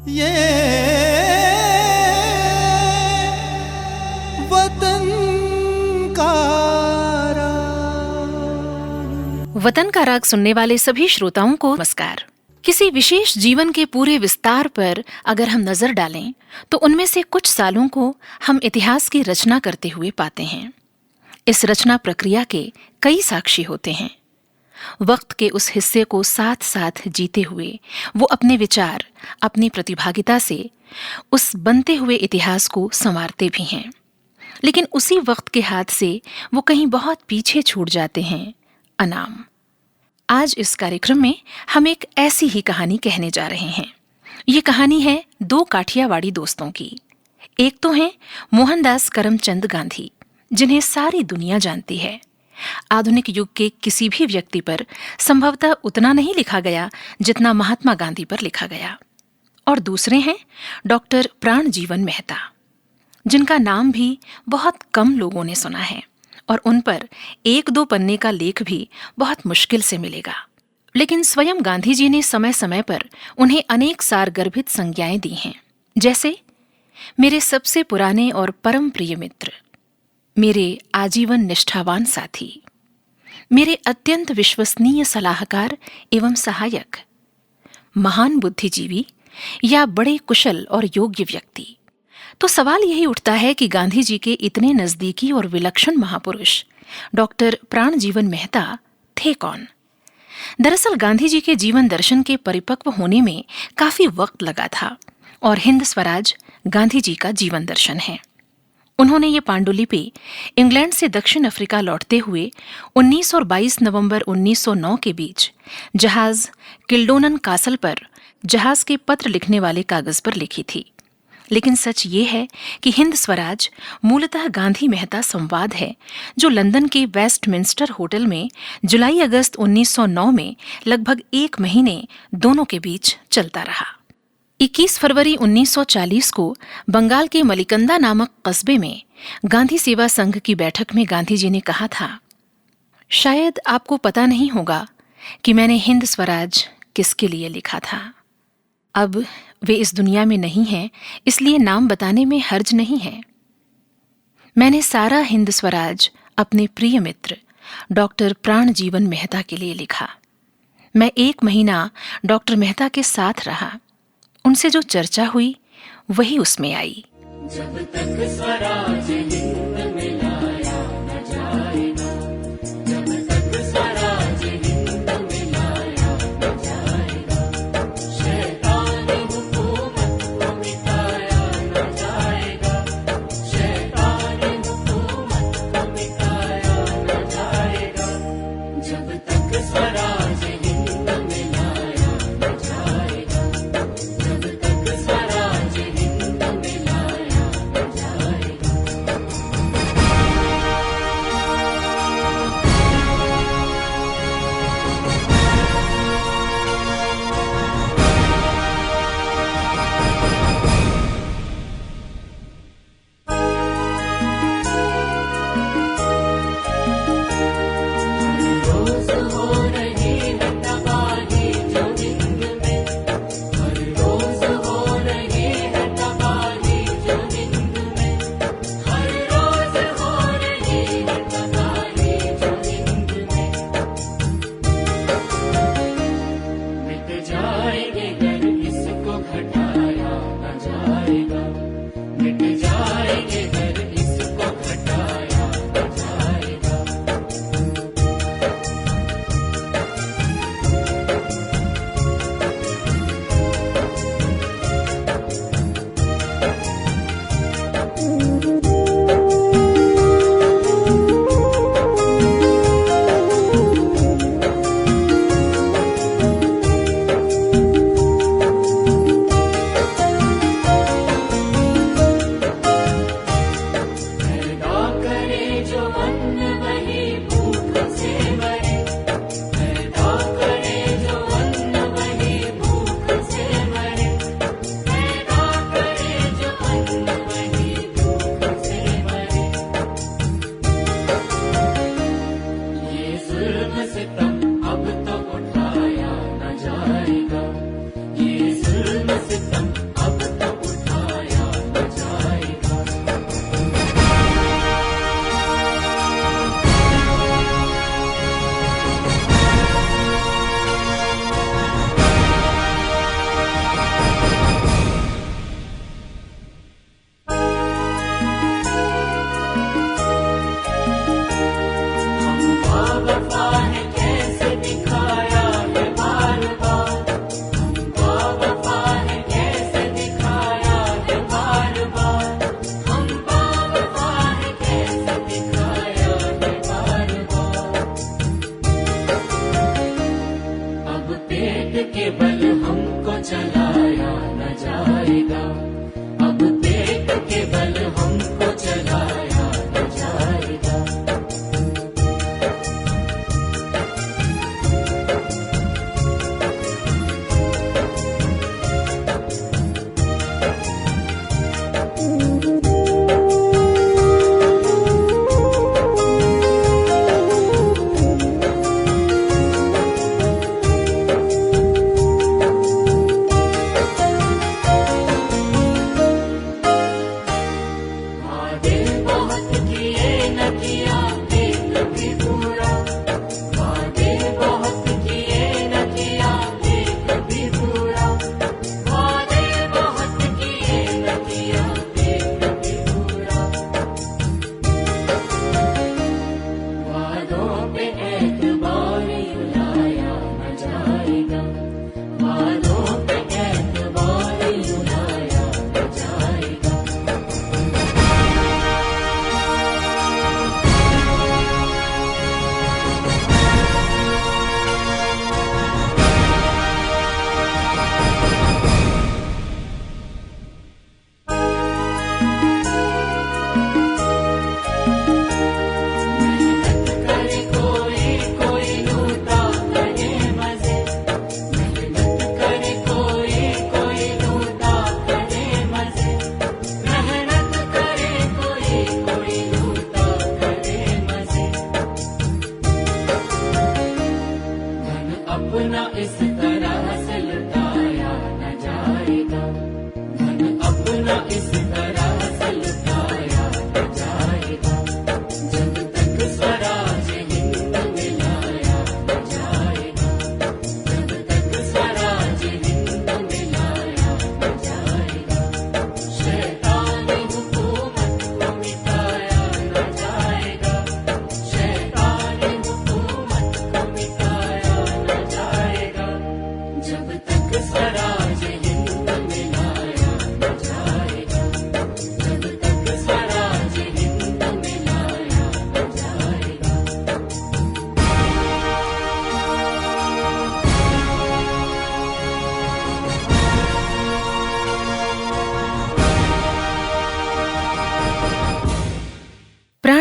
ये वतन का राग सुनने वाले सभी श्रोताओं को नमस्कार। किसी विशेष जीवन के पूरे विस्तार पर अगर हम नजर डालें तो उनमें से कुछ सालों को हम इतिहास की रचना करते हुए पाते हैं। इस रचना प्रक्रिया के कई साक्षी होते हैं। वक्त के उस हिस्से को साथ साथ जीते हुए वो अपने विचार, अपनी प्रतिभागिता से उस बनते हुए इतिहास को संवारते भी हैं। लेकिन उसी वक्त के हाथ से वो कहीं बहुत पीछे छूट जाते हैं, अनाम। आज इस कार्यक्रम में हम एक ऐसी ही कहानी कहने जा रहे हैं। ये कहानी है दो काठियावाड़ी दोस्तों की। एक तो हैं मोहनदास करमचंद गांधी, जिन्हें सारी दुनिया जानती है। आधुनिक युग के किसी भी व्यक्ति पर संभवतः उतना नहीं लिखा गया जितना महात्मा गांधी पर लिखा गया। और दूसरे हैं डॉक्टर प्राणजीवन मेहता, जिनका नाम भी बहुत कम लोगों ने सुना है और उन पर एक दो पन्ने का लेख भी बहुत मुश्किल से मिलेगा। लेकिन स्वयं गांधी जी ने समय समय पर उन्हें अनेक सारगर्भित संज्ञाएं दी हैं, जैसे मेरे सबसे पुराने और परम प्रिय मित्र, मेरे आजीवन निष्ठावान साथी, मेरे अत्यंत विश्वसनीय सलाहकार एवं सहायक, महान बुद्धिजीवी या बड़े कुशल और योग्य व्यक्ति। तो सवाल यही उठता है कि गांधी जी के इतने नजदीकी और विलक्षण महापुरुष डॉक्टर प्राणजीवन मेहता थे कौन? दरअसल गांधी जी के जीवन दर्शन के परिपक्व होने में काफी वक्त लगा था और हिंद स्वराज गांधी जी का जीवन दर्शन है। उन्होंने ये पांडुलिपि इंग्लैंड से दक्षिण अफ्रीका लौटते हुए 19 और 22 नवंबर 1909 के बीच जहाज किल्डोनन कासल पर जहाज के पत्र लिखने वाले कागज पर लिखी थी। लेकिन सच ये है कि हिंद स्वराज मूलतः गांधी मेहता संवाद है, जो लंदन के वेस्टमिंस्टर होटल में जुलाई अगस्त 1909 में लगभग 1 महीने दोनों के बीच चलता रहा। 21 फरवरी 1940 को बंगाल के मलिकंदा नामक कस्बे में गांधी सेवा संघ की बैठक में गांधी जी ने कहा था, शायद आपको पता नहीं होगा कि मैंने हिंद स्वराज किसके लिए लिखा था। अब वे इस दुनिया में नहीं हैं, इसलिए नाम बताने में हर्ज नहीं है। मैंने सारा हिंद स्वराज अपने प्रिय मित्र डॉक्टर प्राणजीवन मेहता के लिए लिखा। मैं 1 महीना डॉक्टर मेहता के साथ रहा। उनसे जो चर्चा हुई वही उसमें आई। जब तक स्वराज हिंद में लाया न जाएगा, जब तक स्वराज हिंद में लाया न जाएगा, शैतानी हुकूमत को मिटाया न जाएगा, शैतानी हुकूमत को मिटाया न जाएगा, जब तक स्वराज हिंद में लाया न जाएगा, जब तक स्वराज हिंद में लाया न जाएगा।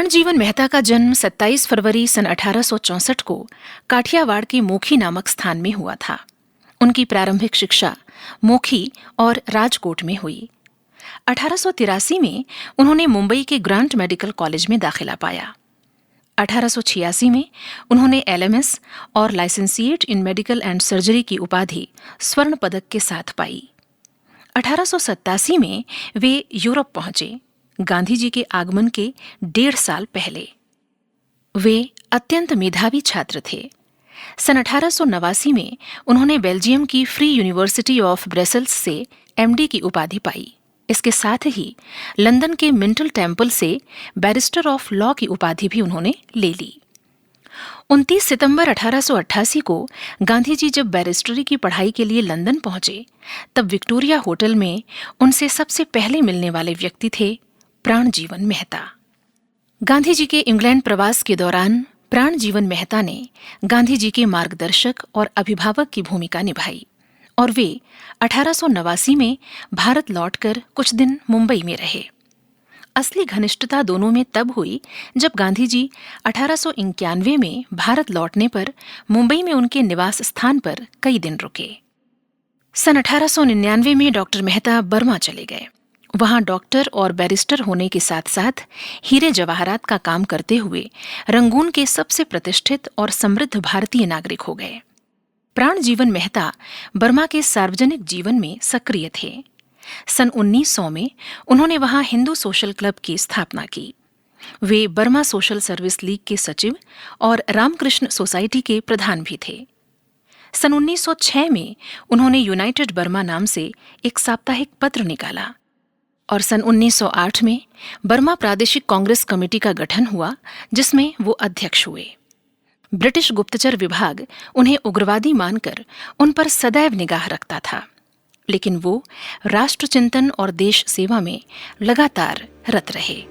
प्राणजीवन मेहता का जन्म 27 फरवरी सन 1864 को काठियावाड़ के मोखी नामक स्थान में हुआ था। उनकी प्रारंभिक शिक्षा मोखी और राजकोट में हुई। 1883 में उन्होंने मुंबई के ग्रांट मेडिकल कॉलेज में दाखिला पाया। 1886 में उन्होंने LMS और लाइसेंसिएट इन मेडिकल एंड सर्जरी की उपाधि स्वर्ण पदक के साथ पाई। 1887 में वे यूरोप पहुंचे, गांधी जी के आगमन के 1.5 साल पहले। वे अत्यंत मेधावी छात्र थे। सन 1889 में उन्होंने बेल्जियम की फ्री यूनिवर्सिटी ऑफ ब्रसेल्स से MD की उपाधि पाई। इसके साथ ही लंदन के मिंटल टेम्पल से बैरिस्टर ऑफ लॉ की उपाधि भी उन्होंने ले ली। 29 सितंबर 1888 को गांधी जी जब बैरिस्टरी की पढ़ाई के लिए लंदन पहुंचे, तब विक्टोरिया होटल में उनसे सबसे पहले मिलने वाले व्यक्ति थे प्राणजीवन मेहता। गांधी जी के इंग्लैंड प्रवास के दौरान प्राणजीवन मेहता ने गांधी जी के मार्गदर्शक और अभिभावक की भूमिका निभाई और वे 1889 में भारत लौटकर कुछ दिन मुंबई में रहे। असली घनिष्ठता दोनों में तब हुई जब गांधी जी 1891 में भारत लौटने पर मुंबई में उनके निवास स्थान पर कई दिन रुके। सन 1899 में डॉक्टर मेहता बर्मा चले गए। वहां डॉक्टर और बैरिस्टर होने के साथ साथ हीरे जवाहरात का काम करते हुए रंगून के सबसे प्रतिष्ठित और समृद्ध भारतीय नागरिक हो गए। प्राणजीवन मेहता बर्मा के सार्वजनिक जीवन में सक्रिय थे। सन 1900 में उन्होंने वहां हिंदू सोशल क्लब की स्थापना की। वे बर्मा सोशल सर्विस लीग के सचिव और रामकृष्ण सोसाइटी के प्रधान भी थे। सन 1906 में उन्होंने यूनाइटेड बर्मा नाम से एक साप्ताहिक पत्र निकाला और सन 1908 में बर्मा प्रादेशिक कांग्रेस कमेटी का गठन हुआ, जिसमें वो अध्यक्ष हुए। ब्रिटिश गुप्तचर विभाग उन्हें उग्रवादी मानकर उन पर सदैव निगाह रखता था, लेकिन वो राष्ट्रचिंतन और देश सेवा में लगातार रत रहे।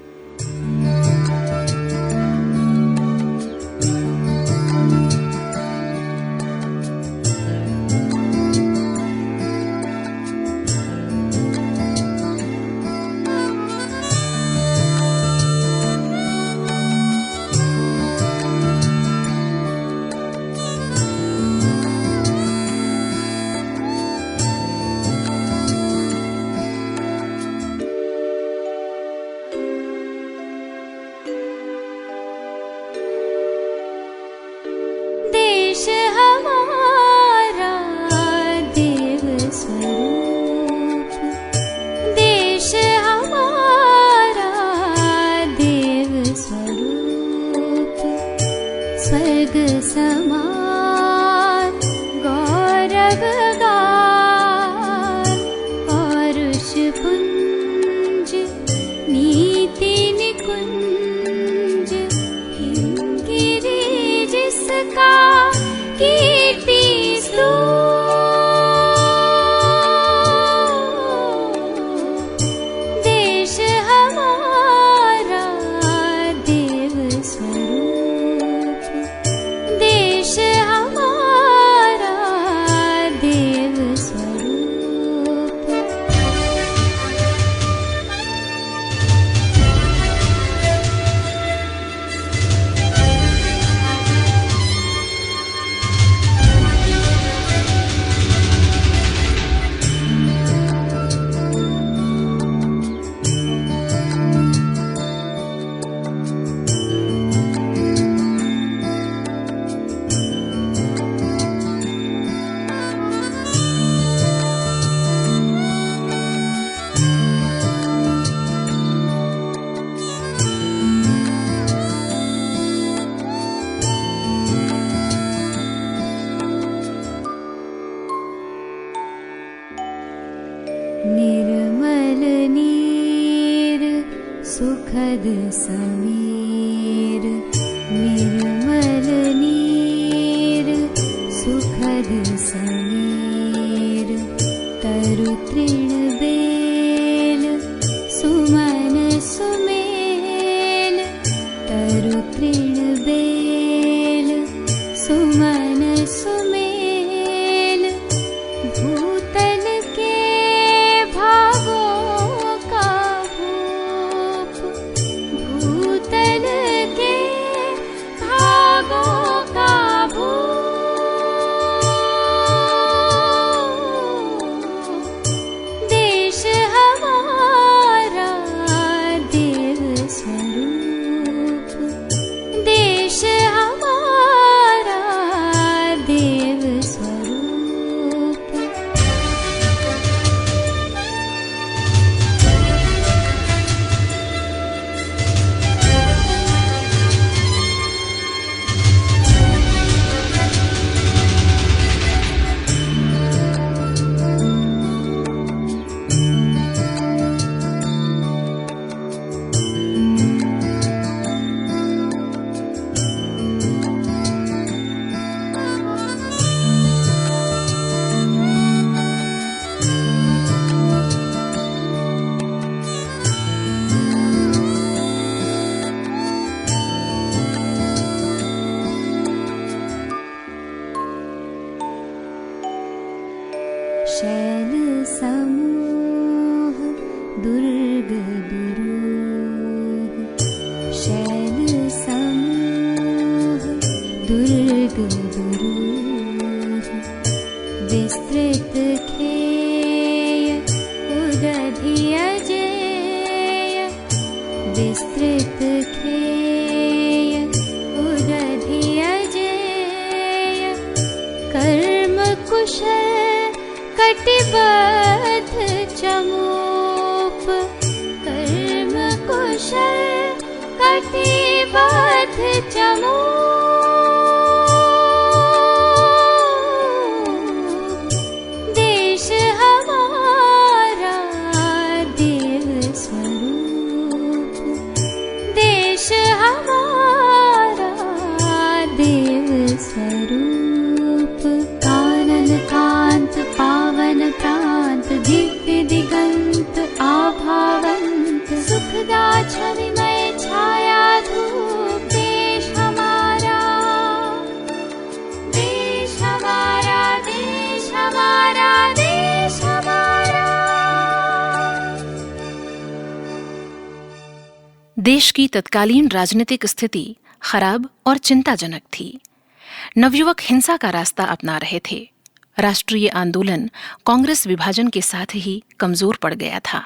निर्मल नीर सुखद समीर, निर्मल नीर सुखद समीर, तरु तृण बेल सुमन सुमेल, तरु तृण बेल सुमन सुमेल, भूतल के भागों का भूप, भूतल दुर्ग दुरूह शैल समूह दुर्ग दुरूह विस्तृत खेय उदधि अजेय विस्तृत खेय उदधि अजेय कर्म कुशल कटिबद्ध चमूप कर्म कुशल कटिबद्ध चमूप देश हमारा देव स्वरूप देश हमारा देव स्वरूप कानन कांत पावन प्रांत दिव्य दिगंत आभावंत सुखदा छविमय छाया धूप देश हमारा देश हमारा देश हमारा देश हमारा। देश की तत्कालीन राजनीतिक स्थिति खराब और चिंताजनक थी। नवयुवक हिंसा का रास्ता अपना रहे थे। राष्ट्रीय आंदोलन कांग्रेस विभाजन के साथ ही कमजोर पड़ गया था।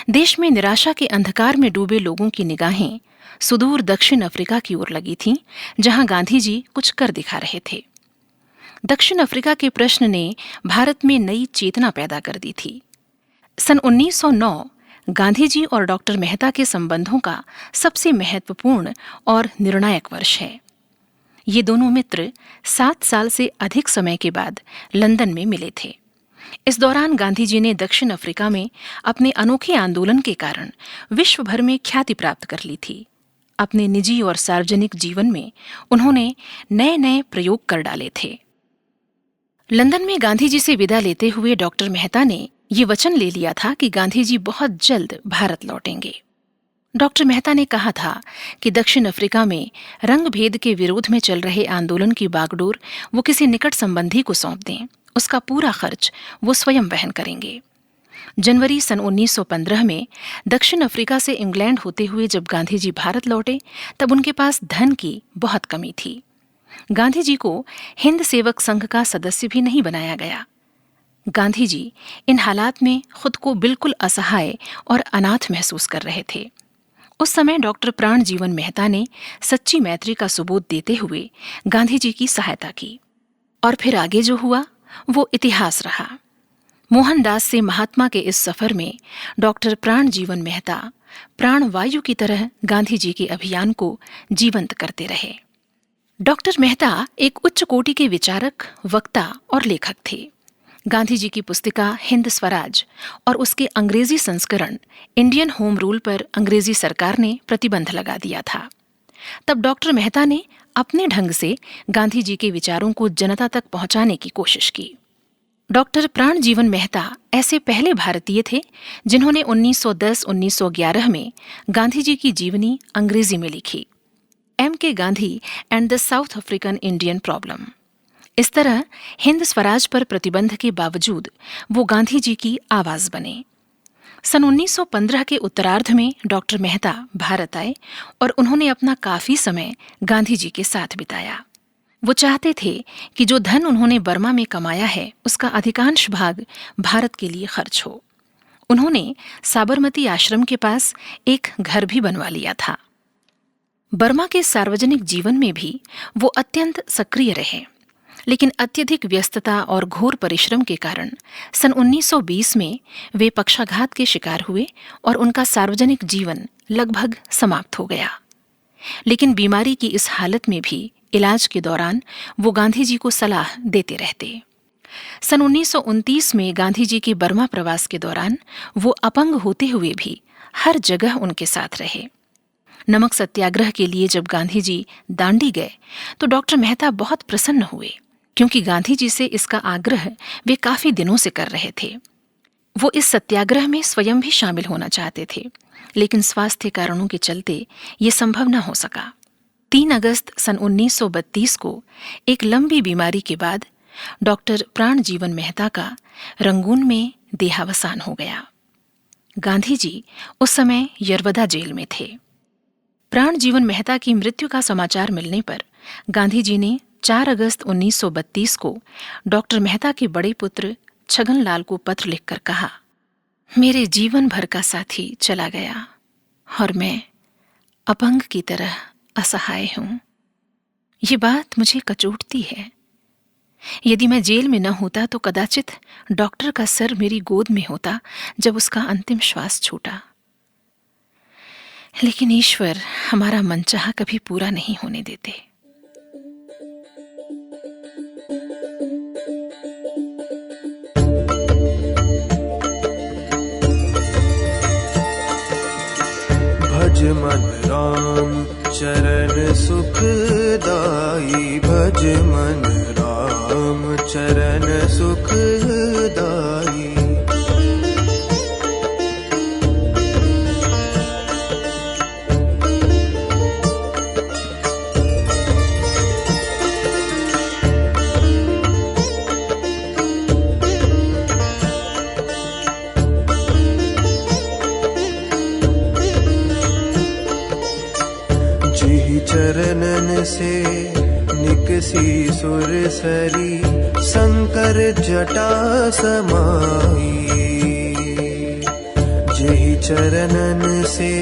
देश में निराशा के अंधकार में डूबे लोगों की निगाहें सुदूर दक्षिण अफ्रीका की ओर लगी थीं, जहां गांधी जी कुछ कर दिखा रहे थे। दक्षिण अफ्रीका के प्रश्न ने भारत में नई चेतना पैदा कर दी थी। सन 1909 गांधी जी और डॉक्टर मेहता के संबंधों का सबसे महत्वपूर्ण और निर्णायक वर्ष है। ये दोनों मित्र 7 साल से अधिक समय के बाद लंदन में मिले थे। इस दौरान गांधी जी ने दक्षिण अफ्रीका में अपने अनोखे आंदोलन के कारण विश्व भर में ख्याति प्राप्त कर ली थी। अपने निजी और सार्वजनिक जीवन में उन्होंने नए नए प्रयोग कर डाले थे। लंदन में गांधी जी से विदा लेते हुए डॉक्टर मेहता ने ये वचन ले लिया था कि गांधी जी बहुत जल्द भारत लौटेंगे। डॉक्टर मेहता ने कहा था कि दक्षिण अफ्रीका में रंग भेद के विरोध में चल रहे आंदोलन की बागडोर वो किसी निकट संबंधी को सौंप दें, उसका पूरा खर्च वो स्वयं वहन करेंगे। जनवरी सन 1915 में दक्षिण अफ्रीका से इंग्लैंड होते हुए जब गांधी जी भारत लौटे, तब उनके पास धन की बहुत कमी थी। गांधी जी को हिंद सेवक संघ का सदस्य भी नहीं बनाया गया। गांधी जी इन हालात में खुद को बिल्कुल असहाय और अनाथ महसूस कर रहे थे। उस समय डॉक्टर प्राण जीवन मेहता ने सच्ची मैत्री का सबूत देते हुए गांधी जी की सहायता की, और फिर आगे जो हुआ वो इतिहास रहा। मोहनदास से महात्मा के इस सफर में डॉक्टर प्राण जीवन मेहता प्राण वायु की तरह गांधी जी के अभियान को जीवंत करते रहे। डॉक्टर मेहता एक उच्च कोटि के विचारक, वक्ता और लेखक थे। गांधी जी की पुस्तिका हिंद स्वराज और उसके अंग्रेजी संस्करण इंडियन होम रूल पर अंग्रेजी सरकार ने प्रतिबंध लगा दिया था। तब डॉक्टर मेहता ने अपने ढंग से गांधी जी के विचारों को जनता तक पहुंचाने की कोशिश की। डॉक्टर प्राण जीवन मेहता ऐसे पहले भारतीय थे जिन्होंने 1910-1911 में गांधी जी की जीवनी अंग्रेजी में लिखी, M.K. Gandhi and the south African Indian problem. इस तरह हिंद स्वराज पर प्रतिबंध के बावजूद वो गांधी जी की आवाज बने। सन 1915 के उत्तरार्ध में डॉक्टर मेहता भारत आए और उन्होंने अपना काफी समय गांधी जी के साथ बिताया। वो चाहते थे कि जो धन उन्होंने बर्मा में कमाया है उसका अधिकांश भाग भारत के लिए खर्च हो। उन्होंने साबरमती आश्रम के पास एक घर भी बनवा लिया था। बर्मा के सार्वजनिक जीवन में भी वो अत्यंत सक्रिय रहे, लेकिन अत्यधिक व्यस्तता और घोर परिश्रम के कारण सन 1920 में वे पक्षाघात के शिकार हुए और उनका सार्वजनिक जीवन लगभग समाप्त हो गया। लेकिन बीमारी की इस हालत में भी इलाज के दौरान वो गांधी जी को सलाह देते रहते। सन 1929 में गांधी जी के बर्मा प्रवास के दौरान वो अपंग होते हुए भी हर जगह उनके साथ रहे। नमक सत्याग्रह के लिए जब गांधी जी दांडी गए तो डॉक्टर मेहता बहुत प्रसन्न हुए, क्योंकि गांधी जी से इसका आग्रह वे काफी दिनों से कर रहे थे। वो इस सत्याग्रह में स्वयं भी शामिल होना चाहते थे, लेकिन स्वास्थ्य कारणों के चलते ये संभव न हो सका। 3 अगस्त सन 1932 को एक लंबी बीमारी के बाद डॉक्टर प्राण जीवन मेहता का रंगून में देहावसान हो गया। गांधी जी उस समय यरवदा जेल में थे। प्राण जीवन मेहता की मृत्यु का समाचार मिलने पर गांधी जी ने 4 अगस्त 1932 को डॉक्टर मेहता के बड़े पुत्र छगनलाल को पत्र लिखकर कहा, मेरे जीवन भर का साथी चला गया और मैं अपंग की तरह असहाय हूं। ये बात मुझे कचोटती है। यदि मैं जेल में न होता तो कदाचित डॉक्टर का सर मेरी गोद में होता जब उसका अंतिम श्वास छूटा। लेकिन ईश्वर हमारा मनचाहा कभी पूरा नहीं होने देते। भज मन राम चरण सुखदाई, भज मन राम चरण सुखदाई। चरणन से निकसी सुर सरी, शंकर जटा समाई। जेहि चरणन से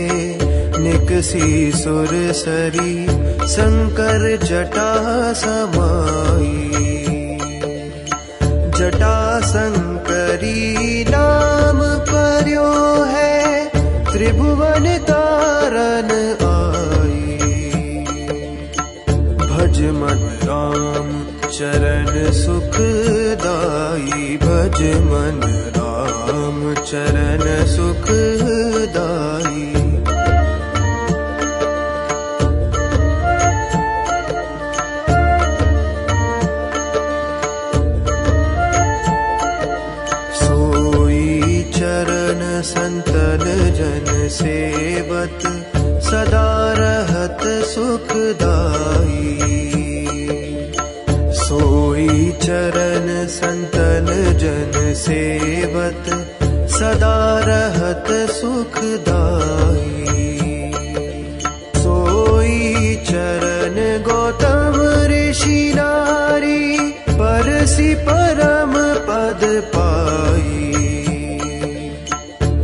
निकसी सुर सरी, शंकर जटा समाई। जटा शंकरी नाम पर्यो है, त्रिभुवन तारन भज मन राम चरण सुखदाई, भज मन राम चरण सुखदाई। सोई चरण संतन जन सेवत, सदा रहत सुखदाई। सोई चरण संतन जन सेवत, सदा रहत सुखदाई। सोई चरण गौतम ऋषि नारी, परसि परम पद पाई।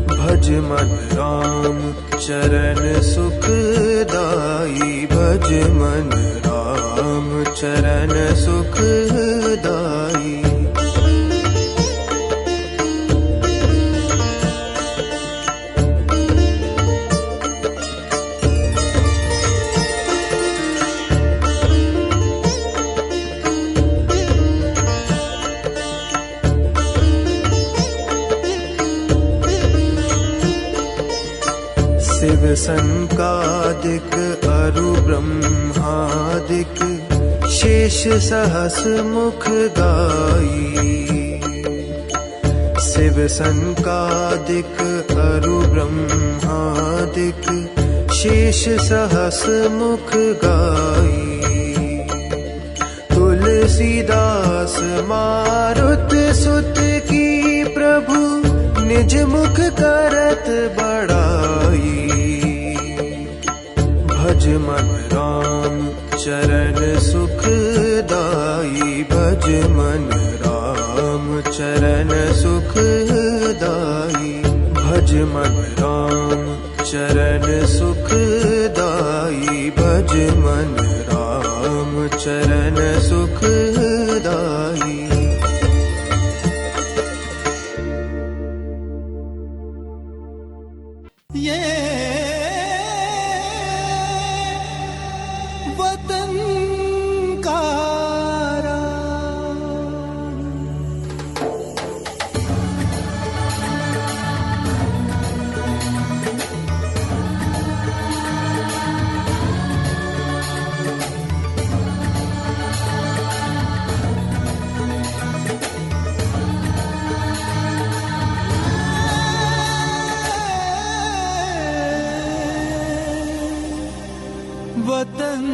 भज मन राम चरण सुखदाई, भज मन राम चरण सुखदाई। शिव संकादिक अरु ब्रह्मादिक, शेष सहस मुख गाई। शिव संकादिक अरु ब्रह्मादिक, शेष सहस मुख गाई। तुलसीदास मारुत सुत की प्रभु, निज मुख करत बड़ाई। भज मन राम चरण सुखदाई, भज मन राम चरण सुखदाई। भज मन राम चरण सुखदाई, भज मन राम चरण सुखदाई। ये वतन का वतन